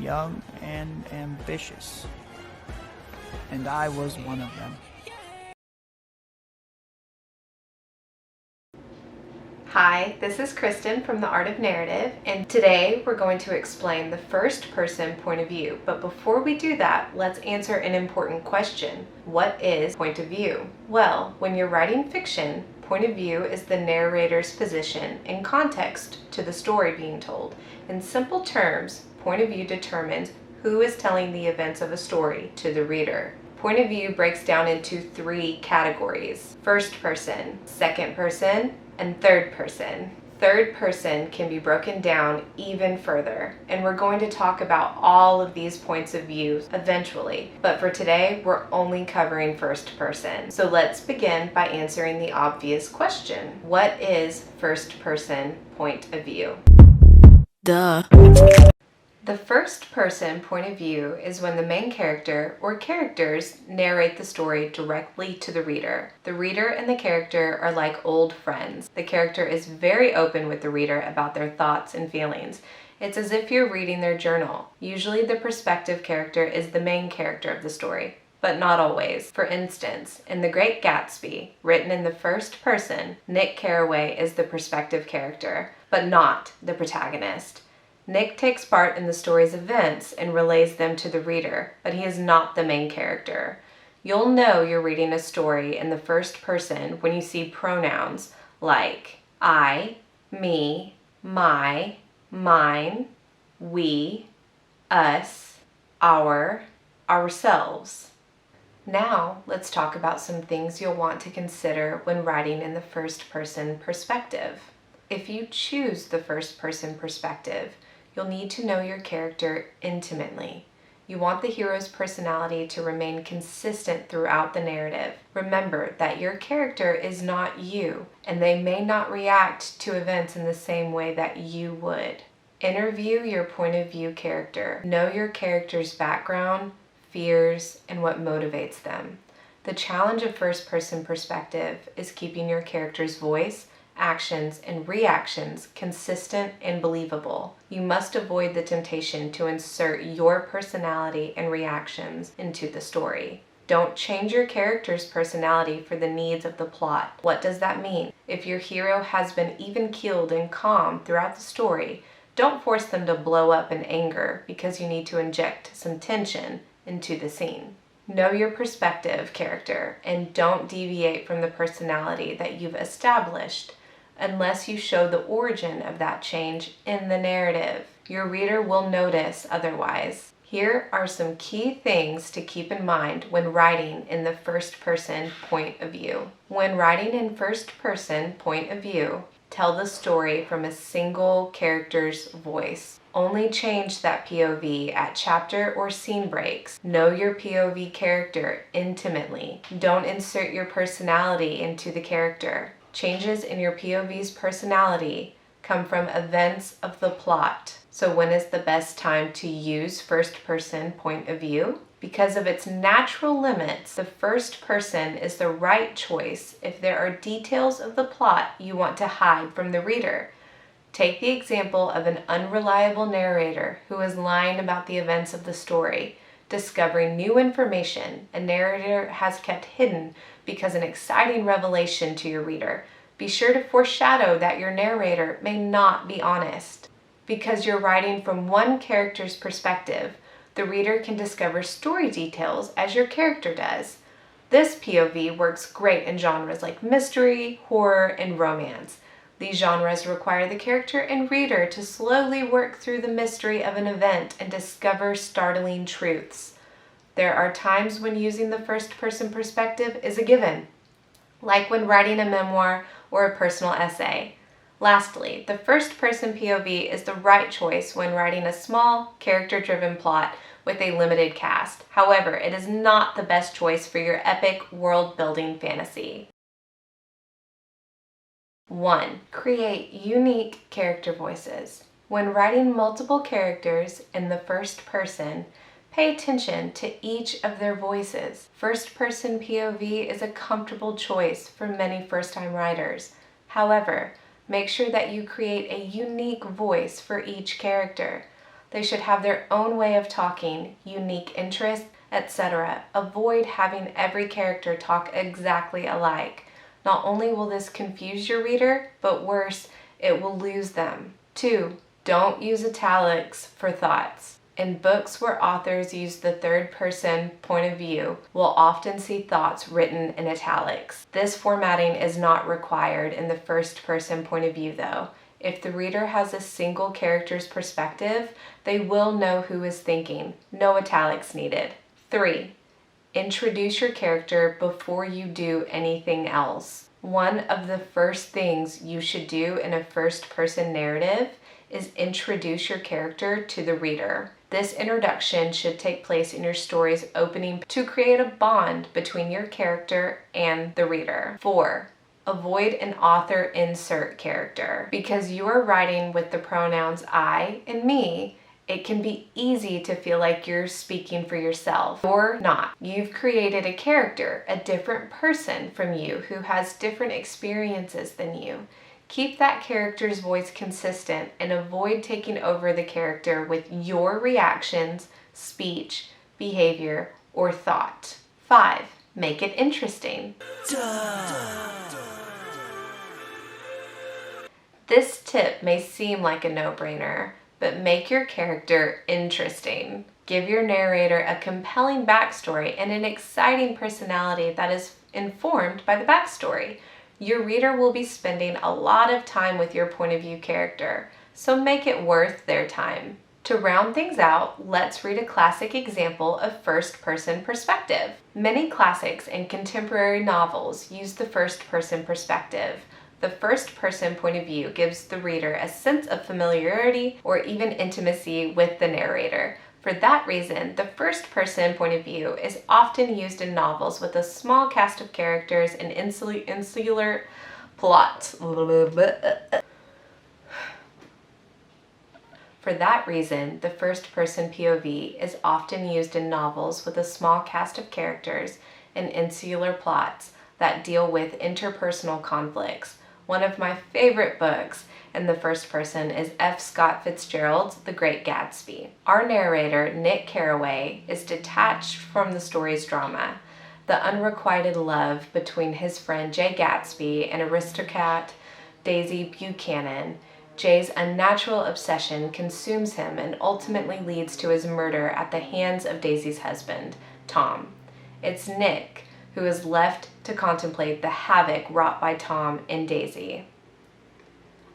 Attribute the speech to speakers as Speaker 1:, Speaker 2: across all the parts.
Speaker 1: young and ambitious, and I was one of them.
Speaker 2: Hi, this is Kristen from The Art of Narrative, and today we're going to explain the first person point of view. But before we do that, let's answer an important question. What is point of view? Well, when you're writing fiction, point of view is the narrator's position in context to the story being told. In simple terms, point of view determines who is telling the events of a story to the reader. Point of view breaks down into 3 categories: first person, second person, and third person. Third person can be broken down even further, and we're going to talk about all of these points of view eventually, but for today we're only covering first person. So let's begin by answering the obvious question. What is first person point of view?
Speaker 3: Duh.
Speaker 2: The first person point of view is when the main character or characters narrate the story directly to the reader. The reader and the character are like old friends. The character is very open with the reader about their thoughts and feelings. It's as if you're reading their journal. Usually the perspective character is the main character of the story, but not always. For instance, in The Great Gatsby, written in the first person, Nick Carraway is the perspective character, but not the protagonist. Nick takes part in the story's events and relays them to the reader, but he is not the main character. You'll know you're reading a story in the first person when you see pronouns like I, me, my, mine, we, us, our, ourselves. Now, let's talk about some things you'll want to consider when writing in the first person perspective. If you choose the first person perspective, you'll need to know your character intimately. You want the hero's personality to remain consistent throughout the narrative. Remember that your character is not you, and they may not react to events in the same way that you would. Interview your point of view character. Know your character's background, fears, and what motivates them. The challenge of first-person perspective is keeping your character's voice, actions, and reactions consistent and believable. You must avoid the temptation to insert your personality and reactions into the story. Don't change your character's personality for the needs of the plot. What does that mean? If your hero has been even-keeled and calm throughout the story, don't force them to blow up in anger because you need to inject some tension into the scene. Know your perspective character and don't deviate from the personality that you've established unless you show the origin of that change in the narrative. Your reader will notice otherwise. Here are some key things to keep in mind when writing in the first person point of view. When writing in first person point of view, tell the story from a single character's voice. Only change that POV at chapter or scene breaks. Know your POV character intimately. Don't insert your personality into the character. Changes in your POV's personality come from events of the plot. So when is the best time to use first person point of view? Because of its natural limits, the first person is the right choice if there are details of the plot you want to hide from the reader. Take the example of an unreliable narrator who is lying about the events of the story. Discovering new information a narrator has kept hidden because an exciting revelation to your reader. Be sure to foreshadow that your narrator may not be honest. Because you're writing from one character's perspective, the reader can discover story details as your character does. This POV works great in genres like mystery, horror, and romance. These genres require the character and reader to slowly work through the mystery of an event and discover startling truths. There are times when using the first-person perspective is a given, like when writing a memoir or a personal essay. Lastly, the first-person POV is the right choice when writing a small, character-driven plot with a limited cast. However, it is not the best choice for your epic world-building fantasy. 1. Create unique character voices. When writing multiple characters in the first person, pay attention to each of their voices. First-person POV is a comfortable choice for many first-time writers. However, make sure that you create a unique voice for each character. They should have their own way of talking, unique interests, etc. Avoid having every character talk exactly alike. Not only will this confuse your reader, but worse, it will lose them. 2. Don't use italics for thoughts. In books where authors use the third-person point of view, we'll often see thoughts written in italics. This formatting is not required in the first-person point of view, though. If the reader has a single character's perspective, they will know who is thinking. No italics needed. 3. Introduce your character before you do anything else. One of the first things you should do in a first-person narrative is introduce your character to the reader. This introduction should take place in your story's opening to create a bond between your character and the reader. 4. Avoid an author insert character. Because you are writing with the pronouns I and me, it can be easy to feel like you're speaking for yourself or not. You've created a character, a different person from you who has different experiences than you. Keep that character's voice consistent and avoid taking over the character with your reactions, speech, behavior, or thought. 5. Make it interesting. This tip may seem like a no-brainer, but make your character interesting. Give your narrator a compelling backstory and an exciting personality that is informed by the backstory. Your reader will be spending a lot of time with your point of view character, so make it worth their time. To round things out, let's read a classic example of first-person perspective. Many classics and contemporary novels use the first-person perspective. The first-person point of view gives the reader a sense of familiarity or even intimacy with the narrator. For that reason, the first-person point of view is often used in novels with a small cast of characters and insular plots. For that reason, the first-person POV is often used in novels with a small cast of characters and insular plots that deal with interpersonal conflicts. One of my favorite books in the first person is F. Scott Fitzgerald's The Great Gatsby. Our narrator, Nick Carraway, is detached from the story's drama. The unrequited love between his friend Jay Gatsby and aristocrat Daisy Buchanan. Jay's unnatural obsession consumes him and ultimately leads to his murder at the hands of Daisy's husband, Tom. It's Nick who is left to contemplate the havoc wrought by Tom and Daisy.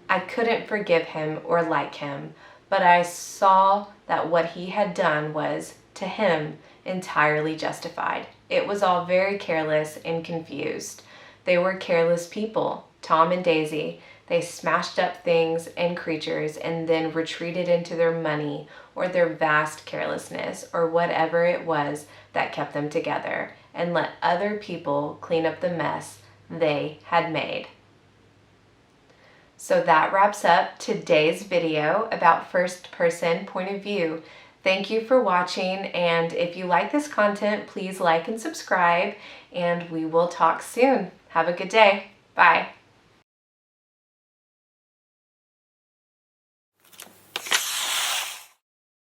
Speaker 2: I couldn't forgive him or like him, but I saw that what he had done was, to him, entirely justified. It was all very careless and confused. They were careless people, Tom and Daisy. They smashed up things and creatures and then retreated into their money or their vast carelessness or whatever it was that kept them together and let other people clean up the mess they had made. So that wraps up today's video about first-person point of view. Thank you for watching, and if you like this content, please like and subscribe, and we will talk soon. Have a good day. Bye.